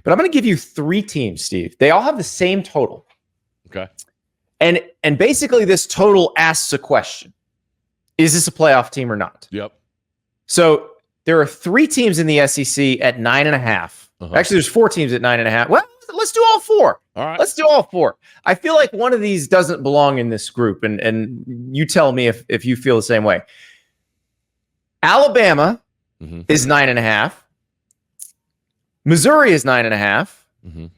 But I'm going to give you 3 teams, Steve. They all have the same total. Okay. And basically this total asks a question. Is this a playoff team or not? Yep. So there are 3 teams in the SEC at 9.5. Actually, there's 4 teams at 9.5. Well, let's do all 4. All right. Let's do all 4. I feel like one of these doesn't belong in this group, and you tell me if you feel the same way. Alabama is 9.5. Missouri is 9.5.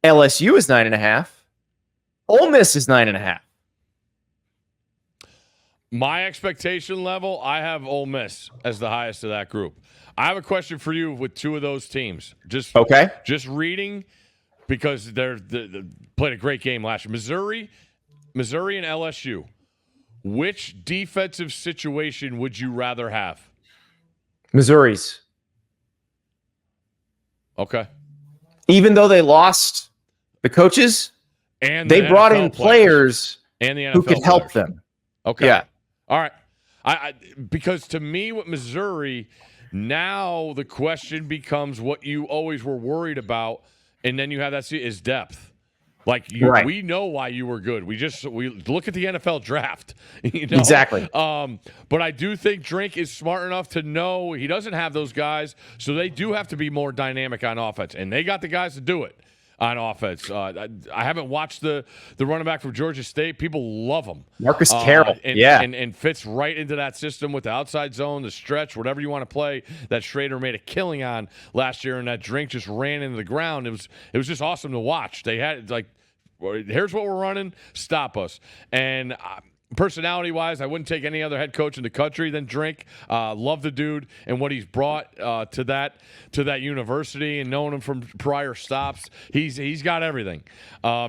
LSU is 9.5. Ole Miss is 9.5. My expectation level, I have Ole Miss as the highest of that group. I have a question for you with 2 of those teams. Just reading, because they played a great game last year. Missouri and LSU. Which defensive situation would you rather have? Missouri's. Okay. Even though they lost the coaches, and they brought in players and the NFL who could help them. Okay. Yeah. All right. I because to me with Missouri, now the question becomes what you always were worried about, and then you have that is depth. Like we know why you were good. We look at the NFL draft. Exactly. But I do think Drink is smart enough to know he doesn't have those guys, so they do have to be more dynamic on offense, and they got the guys to do it on offense. I haven't watched the running back from Georgia State. People love him. Marcus Carroll. And fits right into that system with the outside zone, the stretch, whatever you want to play. That Schrader made a killing on last year, and that Drink just ran into the ground. It was just awesome to watch. They had here's what we're running, stop us. And personality-wise, I wouldn't take any other head coach in the country than Drink. Love the dude and what he's brought to that university, and knowing him from prior stops. He's got everything.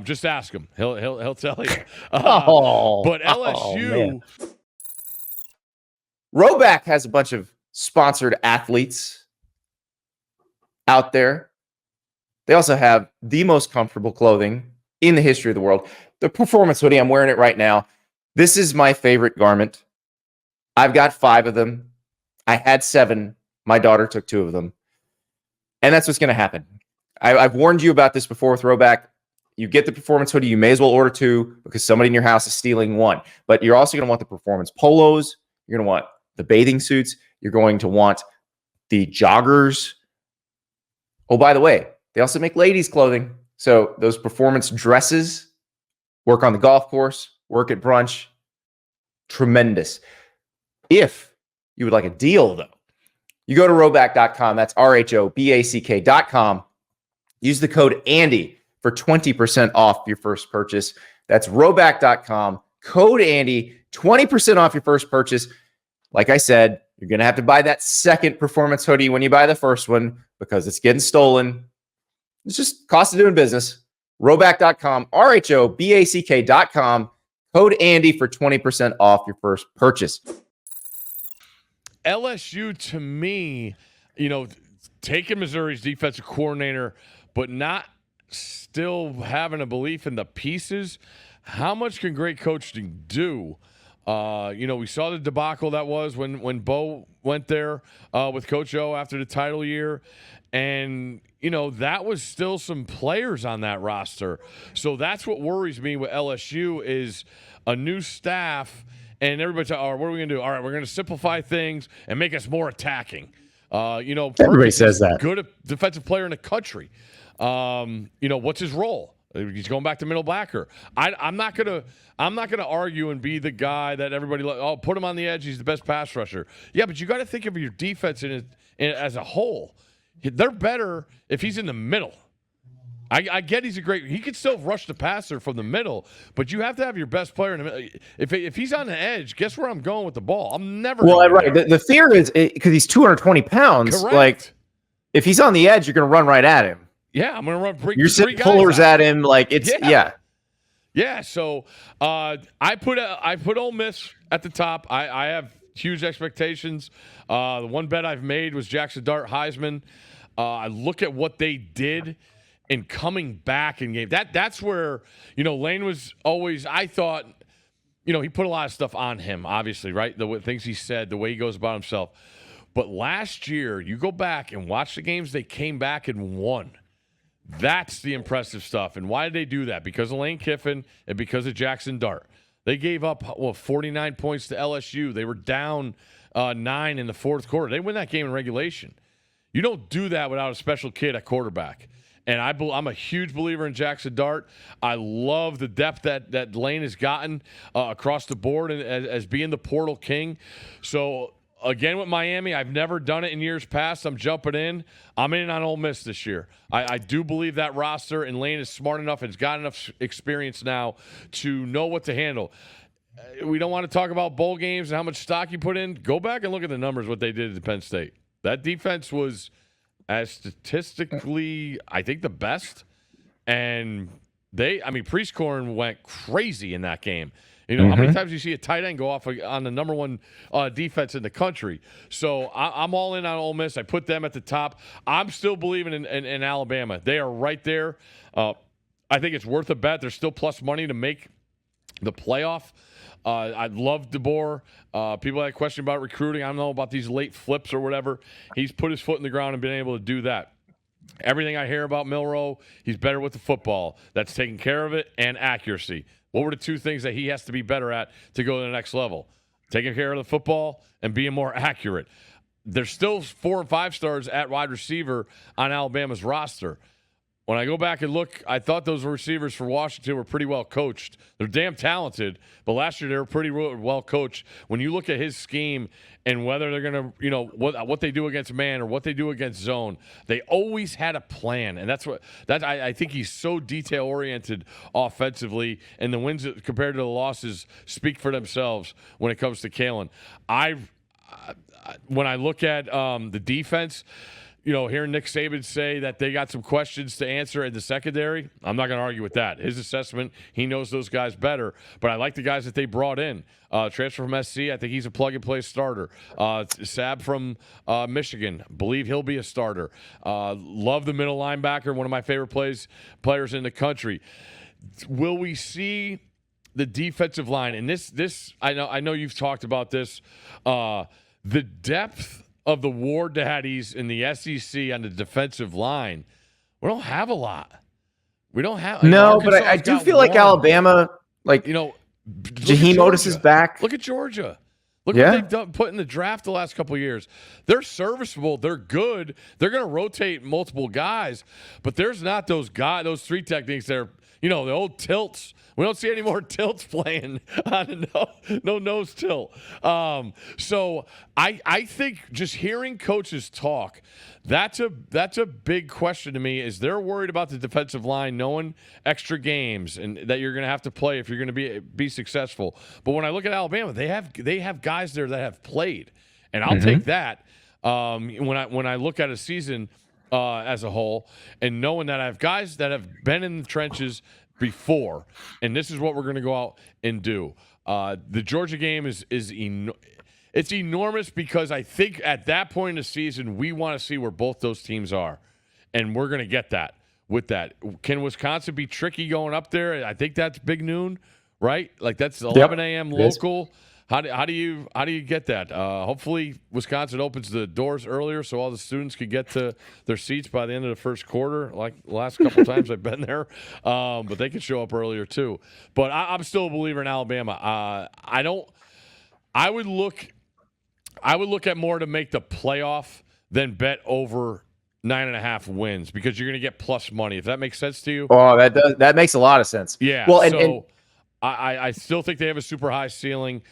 Just ask him; he'll tell you. But LSU, Rhoback has a bunch of sponsored athletes out there. They also have the most comfortable clothing in the history of the world. The performance hoodie, I'm wearing it right now. This is my favorite garment. I've got 5 of them. I had 7. My daughter took 2 of them. And that's what's going to happen. I've warned you about this before with Rhoback. You get the performance hoodie, you may as well order 2 because somebody in your house is stealing 1. But you're also going to want the performance polos. You're going to want the bathing suits. You're going to want the joggers. Oh, by the way, they also make ladies' clothing. So those performance dresses, work on the golf course, work at brunch, tremendous. If you would like a deal, though, you go to Rhoback.com. That's RHOBACK.com. Use the code Andy for 20% off your first purchase. That's Rhoback.com. Code Andy, 20% off your first purchase. Like I said, you're going to have to buy that second performance hoodie when you buy the first one because it's getting stolen. It's just cost of doing business. Rhoback.com, RHOBACK.com. Code Andy for 20% off your first purchase. LSU, to me, taking Missouri's defensive coordinator, but not still having a belief in the pieces. How much can great coaching do? We saw the debacle that was when Bo went there with Coach O after the title year. And, that was still some players on that roster. So that's what worries me with LSU is a new staff and everybody's like, all right, what are we going to do? All right, we're going to simplify things and make us more attacking. Everybody says that. Good defensive player in the country. What's his role? He's going back to middle backer. I'm not gonna argue and be the guy that everybody put him on the edge. He's the best pass rusher. Yeah, but you got to think of your defense as a whole. They're better if he's in the middle. I get he could still rush the passer from the middle, but you have to have your best player in the middle. If he's on the edge, guess where I'm going with the ball? I'm never. Well, right. The fear is because he's 220 pounds. Correct. Like if he's on the edge, you're going to run right at him. Yeah, I'm going to run. You're sitting pullers at him like it's Yeah. So I put Ole Miss at the top. I have huge expectations. The one bet I've made was Jackson Dart Heisman. I look at what they did in coming back in game. That's where Lane was always. I thought he put a lot of stuff on him. Obviously, right? The things he said, the way he goes about himself. But last year, you go back and watch the games they came back and won. That's the impressive stuff. And why did they do that? Because of Lane Kiffin and because of Jackson Dart. They gave up 49 points to LSU. They were down 9 in the fourth quarter. They win that game in regulation. You don't do that without a special kid at quarterback. And I'm a huge believer in Jackson Dart. I love the depth that Lane has gotten across the board as being the portal king. So, again, with Miami, I've never done it in years past. I'm jumping in. I'm in on Ole Miss this year. I do believe that roster, and Lane is smart enough and has got enough experience now to know what to handle. We don't want to talk about bowl games and how much stock you put in. Go back and look at the numbers, what they did at Penn State. That defense was as statistically, I think, the best. And Priestcorn went crazy in that game. You know, how many times do you see a tight end go off on the number one defense in the country? So I'm all in on Ole Miss. I put them at the top. I'm still believing in Alabama. They are right there. I think it's worth a bet. There's still plus money to make the playoff. I love DeBoer. People had a question about recruiting. I don't know about these late flips or whatever. He's put his foot in the ground and been able to do that. Everything I hear about Milroe, he's better with the football. That's taking care of it, and accuracy. What were the two things that he has to be better at to go to the next level? Taking care of the football and being more accurate. There's still 4 and 5 stars at wide receiver on Alabama's roster. When I go back and look, I thought those receivers for Washington were pretty well coached. They're damn talented, but last year they were pretty well coached. When you look at his scheme and whether they're going to, what they do against man or what they do against zone, they always had a plan, and I think he's so detail oriented offensively, and the wins compared to the losses speak for themselves when it comes to Kalen. When I look at the defense. Hearing Nick Saban say that they got some questions to answer in the secondary, I'm not going to argue with that. His assessment, he knows those guys better. But I like the guys that they brought in. Transfer from SC, I think he's a plug-and-play starter. Sab from Michigan, believe he'll be a starter. Love the middle linebacker, one of my favorite players in the country. Will we see the defensive line? And this I know you've talked about this. The depth of the war daddies in the SEC on the defensive line, we don't have a lot. We don't have. No, but I do feel like Alabama, Jaheim Otis is back. Look at Georgia. Look what they've put in the draft the last couple of years. They're serviceable. They're good. They're going to rotate multiple guys, but there's not those 3 techniques there. The old tilts. We don't see any more tilts playing on no nose tilt. So I think just hearing coaches talk, that's a big question to me. Is they're worried about the defensive line knowing extra games and that you're going to have to play if you're going to be successful. But when I look at Alabama, they have guys there that have played, and I'll take that. When I look at a season as a whole, and knowing that I have guys that have been in the trenches before, and this is what we're going to go out and do. The Georgia game is it's enormous because I think at that point in the season we want to see where both those teams are, and we're going to get that with that. Can Wisconsin be tricky going up there? I think that's big noon, right? Like that's 11 a.m. local. How do you get that? Hopefully Wisconsin opens the doors earlier so all the students could get to their seats by the end of the first quarter, like the last couple of times I've been there. But they could show up earlier too. But I'm still a believer in Alabama. I would look at more to make the playoff than bet over 9.5 wins because you're going to get plus money. If that makes sense to you. Oh, that makes a lot of sense. Yeah. Well, I still think they have a super high ceiling.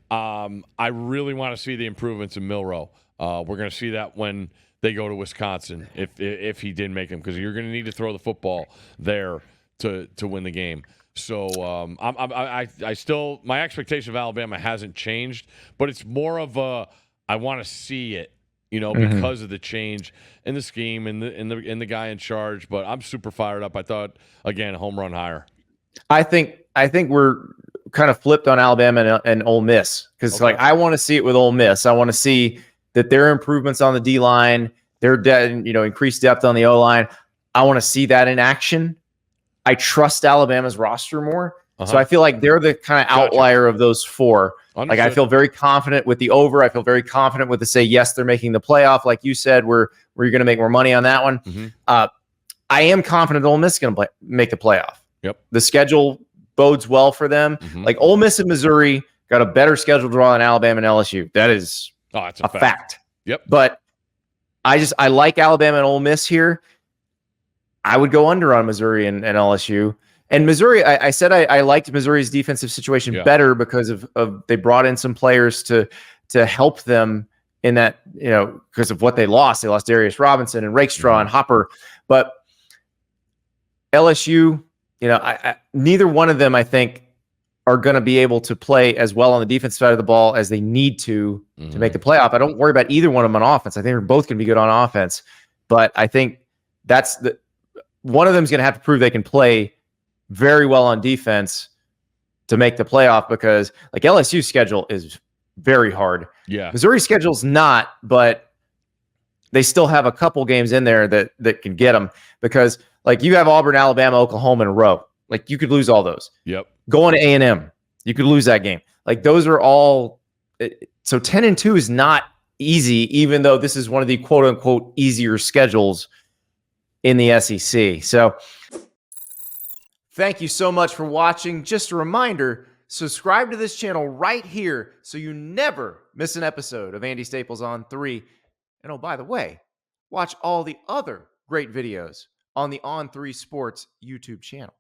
I really want to see the improvements in Milroe. We're going to see that when they go to Wisconsin, if he did make them, because you're going to need to throw the football there to win the game. So I still, my expectation of Alabama hasn't changed, but it's more of I want to see it, because of the change in the scheme and the guy in charge. But I'm super fired up. I thought again, a home run hire. I think we're kind of flipped on Alabama and Ole Miss because I want to see it with Ole Miss. I want to see that their improvements on the D line, their increased depth on the O line. I want to see that in action. I trust Alabama's roster more, so I feel like they're the kind of outlier of those 4. Understood. Like I feel very confident with the over. I feel very confident with the say yes, they're making the playoff. Like you said, where you're going to make more money on that one. I am confident Ole Miss is going to make the playoff. Yep. The schedule bodes well for them. Like Ole Miss and Missouri got a better schedule draw than Alabama and LSU. That is it's a fact. Yep. But I like Alabama and Ole Miss here. I would go under on Missouri and LSU. And Missouri, I said I liked Missouri's defensive situation better because of they brought in some players to help them in that, because of what they lost. They lost Darius Robinson and Rakestraw and Hopper. But LSU, neither one of them, I think, are going to be able to play as well on the defense side of the ball as they need to make the playoff. I don't worry about either one of them on offense. I think they're both going to be good on offense. But I think one of them is going to have to prove they can play very well on defense to make the playoff, because like LSU's schedule is very hard. Yeah. Missouri's schedule's not, but they still have a couple games in there that can get them, because like you have Auburn, Alabama, Oklahoma in a row. Like you could lose all those. Yep. Going to A&M, you could lose that game. Like those are all. So 10-2 is not easy, even though this is one of the quote unquote easier schedules in the SEC. So thank you so much for watching. Just a reminder, subscribe to this channel right here so you never miss an episode of Andy Staples on 3. And oh, by the way, watch all the other great videos on the On3 Sports YouTube channel.